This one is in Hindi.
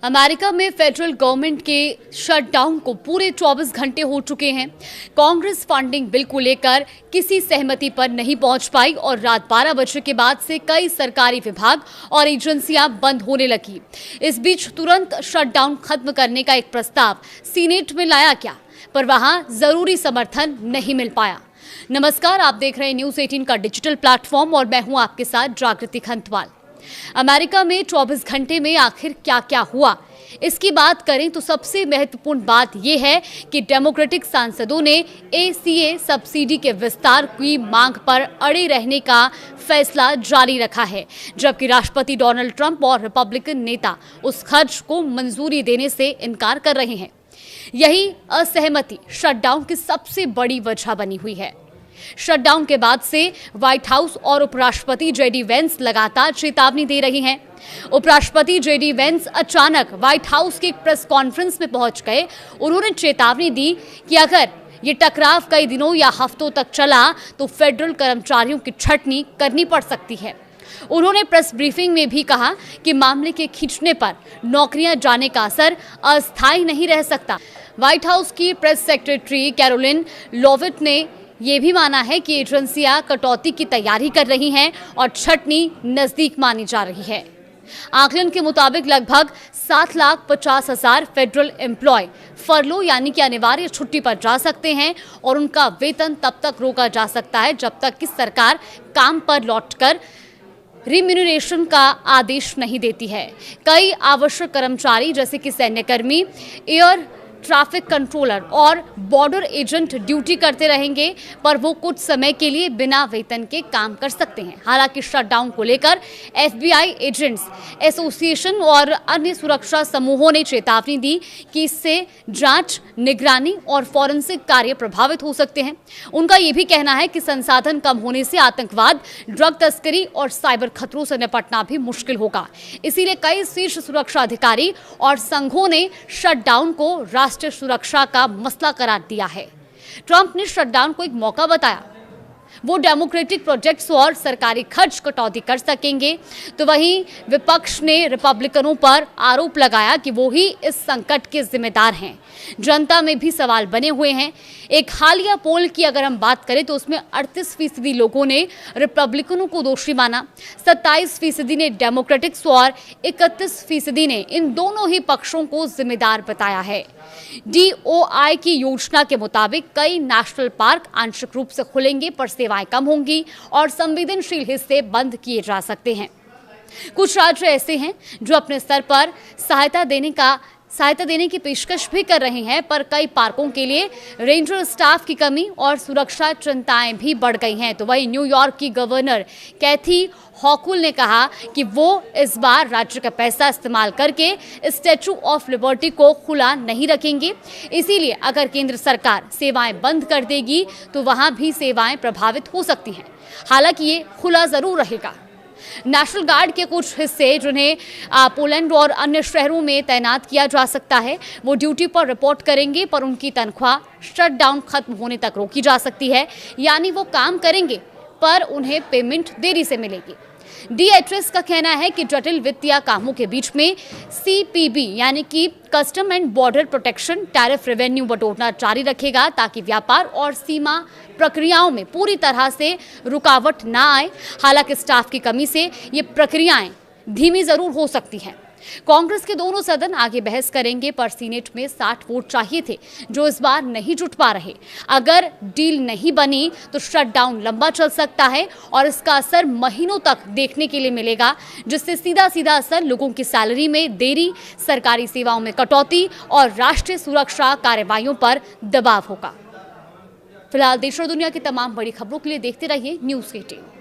अमेरिका में फेडरल गवर्नमेंट के शटडाउन को पूरे 24 घंटे हो चुके हैं। कांग्रेस फंडिंग बिल को लेकर किसी सहमति पर नहीं पहुंच पाई और रात 12 बजे के बाद से कई सरकारी विभाग और एजेंसियां बंद होने लगी। इस बीच तुरंत शटडाउन खत्म करने का एक प्रस्ताव सीनेट में लाया गया, पर वहां जरूरी समर्थन नहीं मिल पाया। नमस्कार, आप देख रहे हैं न्यूज़ 18 का डिजिटल प्लेटफॉर्म और मैं हूं आपके साथ जागृति खंतवाल। अमेरिका में 24 घंटे में आखिर क्या क्या हुआ, इसकी बात करें तो सबसे महत्वपूर्ण बात यह है कि डेमोक्रेटिक सांसदों ने ACA सब्सिडी के विस्तार की मांग पर अड़े रहने का फैसला जारी रखा है, जबकि राष्ट्रपति डोनाल्ड ट्रंप और रिपब्लिकन नेता उस खर्च को मंजूरी देने से इनकार कर रहे हैं। यही असहमति शटडाउन की सबसे बड़ी वजह बनी हुई है। शटडाउन के बाद से व्हाइट हाउस और उपराष्ट्रपति JD वेंस लगातार चेतावनी दे रही हैं। उपराष्ट्रपति JD वेंस अचानक व्हाइट हाउस की एक प्रेस कॉन्फ्रेंस में पहुंच गए। उन्होंने चेतावनी दी कि अगर ये टकराव कई दिनों या हफ्तों तक चला तो फेडरल कर्मचारियों की छटनी करनी पड़ सकती है। उन्होंने प्रेस ब्रीफिंग में भी कहा कि मामले के खींचने पर नौकरियां जाने का असर अस्थायी नहीं रह सकता। व्हाइट हाउस की प्रेस सेक्रेटरी कैरोलिन लोविट ने ये भी माना है कि एजेंसियां कटौती की तैयारी कर रही हैं और छटनी नजदीक मानी जा रही है। आकलन के मुताबिक लगभग 7,50,000 फेडरल एम्प्लॉय फरलो यानी कि अनिवार्य छुट्टी पर जा सकते हैं और उनका वेतन तब तक रोका जा सकता है जब तक कि सरकार काम पर लौटकर रिम्यूनरेशन का आदेश नहीं देती है। कई आवश्यक कर्मचारी जैसे कि सैन्यकर्मी, एयर ट्रैफिक कंट्रोलर और बॉर्डर एजेंट ड्यूटी करते रहेंगे, पर वो कुछ समय के लिए बिना वेतन के काम कर सकते हैं। हालांकि शटडाउन को लेकर FBI एजेंट्स एसोसिएशन और अन्य सुरक्षा समूहों ने चेतावनी दी कि इससे जांच, निगरानी और फॉरेंसिक कार्य प्रभावित हो सकते हैं। उनका ये भी कहना है कि संसाधन कम होने से आतंकवाद, ड्रग तस्करी और साइबर खतरों से निपटना भी मुश्किल होगा। इसीलिए कई शीर्ष सुरक्षा अधिकारी और संघों ने शटडाउन को राष्ट्रीय सुरक्षा का मसला करार दिया है। ट्रंप ने शटडाउन को एक मौका बताया। वो डेमोक्रेटिक प्रोजेक्ट्स और सरकारी खर्च कटौती कर सकेंगे, तो वहीं विपक्ष ने रिपब्लिकनों पर आरोप लगाया कि वो ही इस संकट के जिम्मेदार हैं। जनता में भी सवाल बने हुए हैं। एक हालिया पोल की अगर हम बात करें तो उसमें 38% लोगों ने रिपब्लिकनों को दोषी माना, 27% ने डेमोक्रेटिक्स और 31% ने इन दोनों ही पक्षों को जिम्मेदार बताया है। DOI की योजना के मुताबिक कई नेशनल पार्क आंशिक रूप से खुलेंगे, पर सेवाएं कम होंगी और संवेदनशील हिस्से बंद किए जा सकते हैं। कुछ राज्य ऐसे हैं जो अपने स्तर पर सहायता देने की पेशकश भी कर रहे हैं, पर कई पार्कों के लिए रेंजर स्टाफ की कमी और सुरक्षा चिंताएं भी बढ़ गई हैं। तो वहीं न्यूयॉर्क की गवर्नर कैथी हॉकुल ने कहा कि वो इस बार राज्य का पैसा इस्तेमाल करके स्टैचू ऑफ लिबर्टी को खुला नहीं रखेंगे। इसीलिए अगर केंद्र सरकार सेवाएं बंद कर देगी तो वहां भी सेवाएं प्रभावित हो सकती हैं। हालांकि ये खुला जरूर रहेगा। नेशनल गार्ड के कुछ हिस्से जिन्हें पोलैंड और अन्य शहरों में तैनात किया जा सकता है, वो ड्यूटी पर रिपोर्ट करेंगे, पर उनकी तनख्वाह शटडाउन खत्म होने तक रोकी जा सकती है। यानी वो काम करेंगे पर उन्हें पेमेंट देरी से मिलेगी। DHS का कहना है कि जटिल वित्तीय कामों के बीच में CPB यानी कि custom and border protection tariff revenue बटोरना जारी रखेगा, ताकि व्यापार और सीमा प्रक्रियाओं में पूरी तरह से रुकावट ना आए। हालांकि स्टाफ की कमी से ये प्रक्रियाएं धीमी जरूर हो सकती हैं। कांग्रेस के दोनों सदन आगे बहस करेंगे, पर सीनेट में 60 वोट चाहिए थे, जो इस बार नहीं जुट पा रहे। अगर डील नहीं बनी तो शटडाउन लंबा चल सकता है और इसका असर महीनों तक देखने के लिए मिलेगा, जिससे सीधा सीधा असर लोगों की सैलरी में देरी, सरकारी सेवाओं में कटौती और राष्ट्रीय सुरक्षा कार्रवाइयों पर दबाव होगा। फिलहाल देश और दुनिया की तमाम बड़ी खबरों के लिए देखते रहिए न्यूज़ 18।